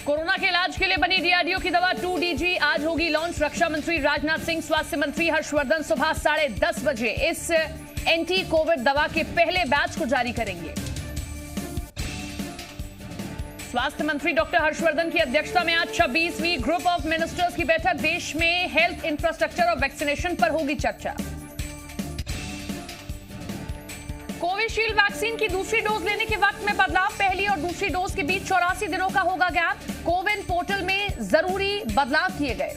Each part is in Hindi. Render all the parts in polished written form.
कोरोना के इलाज के लिए बनी डीआरडीओ की दवा 2DG आज होगी लॉन्च। रक्षा मंत्री राजनाथ सिंह, स्वास्थ्य मंत्री हर्षवर्धन सुबह 10:30 बजे इस एंटी कोविड दवा के पहले बैच को जारी करेंगे। स्वास्थ्य मंत्री डॉक्टर हर्षवर्धन की अध्यक्षता में आज 26वीं ग्रुप ऑफ मिनिस्टर्स की बैठक। देश में हेल्थ इंफ्रास्ट्रक्चर और वैक्सीनेशन पर होगी चर्चा। कोविशील्ड वैक्सीन की दूसरी डोज लेने के वक्त में बदलाव। पहली और दूसरी डोज के बीच 84 दिनों का होगा गैप। कोविन पोर्टल में जरूरी बदलाव किए गए।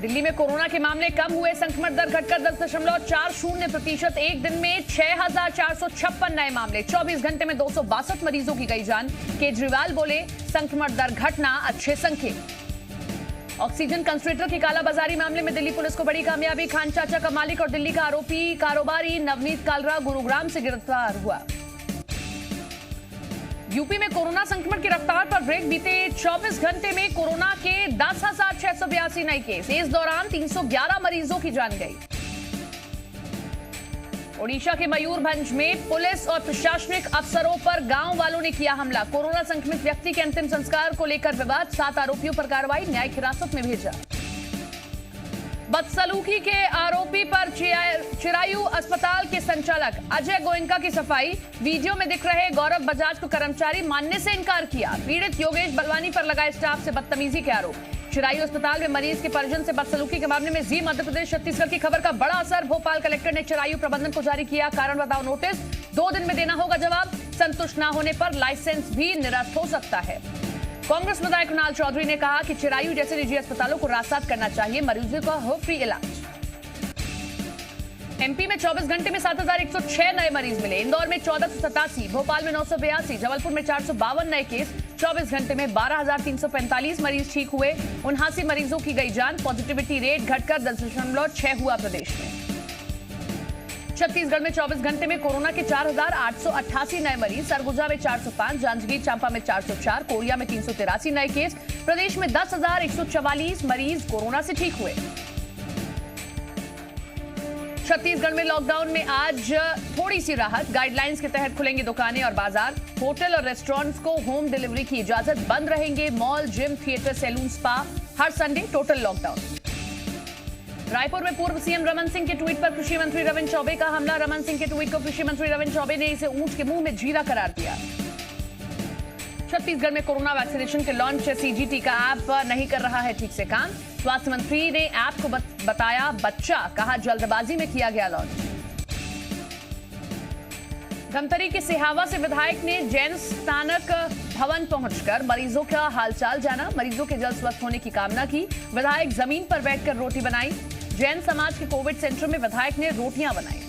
दिल्ली में कोरोना के मामले कम हुए। संक्रमण दर घटकर 10.40%। एक दिन में 6,456 नए मामले। 24 घंटे में 262 मरीजों की गई जान। केजरीवाल बोले संक्रमण दर घटना अच्छे संकेत। ऑक्सीजन कंसंट्रेटर की कालाबाजारी मामले में दिल्ली पुलिस को बड़ी कामयाबी। खान चाचा का मालिक और दिल्ली का आरोपी कारोबारी नवनीत कालरा गुरुग्राम से गिरफ्तार हुआ। यूपी में कोरोना संक्रमण की रफ्तार पर ब्रेक। बीते 24 घंटे में कोरोना के 10,682 नए केस। इस दौरान 311 मरीजों की जान गई। ओडिशा के मयूरभंज में पुलिस और प्रशासनिक अफसरों पर गांव वालों ने किया हमला। कोरोना संक्रमित व्यक्ति के अंतिम संस्कार को लेकर विवाद। 7 आरोपियों पर कार्रवाई। न्यायिक हिरासत में भेजा। बदसलूकी के आरोपी पर चिरायू अस्पताल के संचालक अजय गोयनका की सफाई। वीडियो में दिख रहे गौरव बजाज को कर्मचारी मानने से इनकार किया। पीड़ित योगेश बलवानी पर लगाए स्टाफ से बदतमीजी के आरोप। चिरायू अस्पताल में मरीज के परिजन से बदसलूकी के मामले में जी मध्य प्रदेश छत्तीसगढ़ की खबर का बड़ा असर। भोपाल कलेक्टर ने चिरायू प्रबंधन को जारी किया कारण बताओ नोटिस। 2 दिन में देना होगा जवाब। संतुष्ट न होने पर लाइसेंस भी निरस्त हो सकता है। कांग्रेस विधायक कुणाल चौधरी ने कहा कि चिरायू जैसे निजी अस्पतालों को रास्तात करना चाहिए। मरीजों का हो फ्री इलाज। एमपी में 24 घंटे में 7,106 नए मरीज मिले। इंदौर में 1487, भोपाल में 982, जबलपुर में 452 नए केस। 24 घंटे में 12,345 मरीज ठीक हुए। 79 मरीजों की गई जान। पॉजिटिविटी रेट घटकर 10.6 हुआ प्रदेश में। छत्तीसगढ़ में 24 घंटे में कोरोना के 4,888 नए मरीज। सरगुजा में 405, जांजगीर चांपा में 404, कोरिया में 383 नए केस। प्रदेश में 10,144 मरीज कोरोना से ठीक हुए। छत्तीसगढ़ में लॉकडाउन में आज थोड़ी सी राहत। गाइडलाइंस के तहत खुलेंगे दुकानें और बाजार। होटल और रेस्टोरेंट्स को होम डिलीवरी की इजाजत। बंद रहेंगे mall, gym, theatre, salon, spa. हर संडे टोटल लॉकडाउन। रायपुर में पूर्व सीएम रमन सिंह के ट्वीट पर कृषि मंत्री रविंद्र चौबे का हमला। रमन सिंह के ट्वीट को कृषि मंत्री रविंद्र चौबे ने इसे ऊंट के मुंह में जीरा करार दिया। छत्तीसगढ़ में कोरोना वैक्सीनेशन के लॉन्च। सीजीटी का ऐप नहीं कर रहा है ठीक से काम। स्वास्थ्य मंत्री ने ऐप को बताया बच्चा। कहा जल्दबाजी में किया गया लॉन्च। धमतरी के सिहावा से विधायक ने जैन स्नातक भवन पहुंचकर मरीजों का हालचाल जाना। मरीजों के जल्द स्वस्थ होने की कामना की। विधायक जमीन पर बैठकर रोटी बनाई। जैन समाज के कोविड सेंटर में विधायक ने रोटियां बनाई।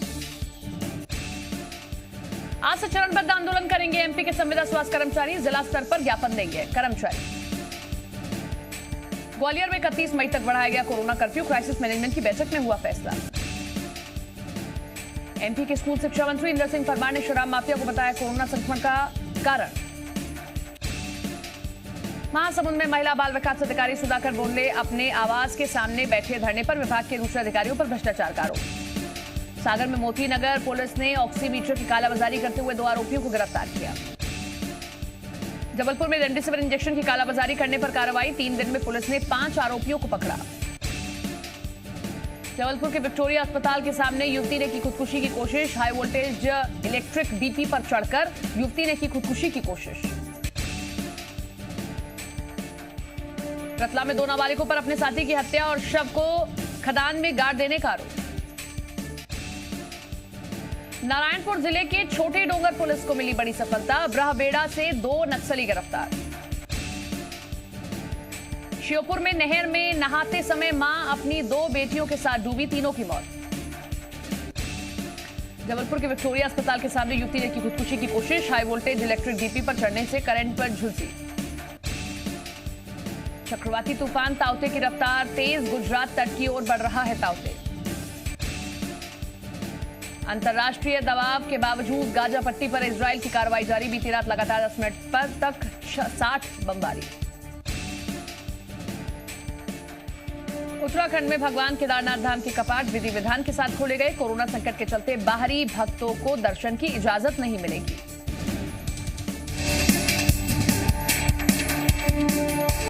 आज से चरणबद्ध आंदोलन करेंगे एमपी के संविदा स्वास्थ्य कर्मचारी। जिला स्तर पर ज्ञापन देंगे कर्मचारी। ग्वालियर में 31 मई तक बढ़ाया गया कोरोना कर्फ्यू। क्राइसिस मैनेजमेंट की बैठक में हुआ फैसला। एमपी के स्कूल शिक्षा मंत्री इंदर सिंह परमार ने शराब माफिया को बताया कोरोना संक्रमण का कारण। महासमुंद में महिला बाल विकास अधिकारी सुधाकर बोले अपने आवास के सामने बैठे धरने पर विभाग के दूसरे अधिकारियों पर भ्रष्टाचार का आरोप। सागर में मोती नगर पुलिस ने ऑक्सीमीटर की कालाबाजारी करते हुए 2 आरोपियों को गिरफ्तार किया। जबलपुर में रेमडेसिविर इंजेक्शन की कालाबाजारी करने पर कार्रवाई। 3 दिन में पुलिस ने 5 आरोपियों को पकड़ा। जबलपुर के विक्टोरिया अस्पताल के सामने युवती ने की खुदकुशी की कोशिश। हाई वोल्टेज इलेक्ट्रिक डीपी पर चढ़कर युवती ने की खुदकुशी की कोशिश। रतलाम में 2 नाबालिगों पर अपने साथी की हत्या और शव को खदान में गाड़ देने का आरोप। नारायणपुर जिले के छोटे डोंगर पुलिस को मिली बड़ी सफलता। ब्रहबेड़ा से 2 नक्सली गिरफ्तार। श्योपुर में नहर में नहाते समय मां अपनी 2 बेटियों के साथ डूबी। तीनों की मौत। जबलपुर के विक्टोरिया अस्पताल के सामने युवती ने की खुदकुशी की कोशिश। हाई वोल्टेज इलेक्ट्रिक डीपी पर चढ़ने से करंट पर झुलसी। चक्रवाती तूफान ताउते की रफ्तार तेज। गुजरात तट की ओर बढ़ रहा है ताउते। अंतर्राष्ट्रीय दबाव के बावजूद गाजा पट्टी पर इजराइल की कार्रवाई जारी। बीती रात लगातार 10 मिनट पर तक 60 बमबारी। उत्तराखंड में भगवान केदारनाथ धाम के कपाट विधि विधान के साथ खोले गए। कोरोना संकट के चलते बाहरी भक्तों को दर्शन की इजाजत नहीं मिलेगी।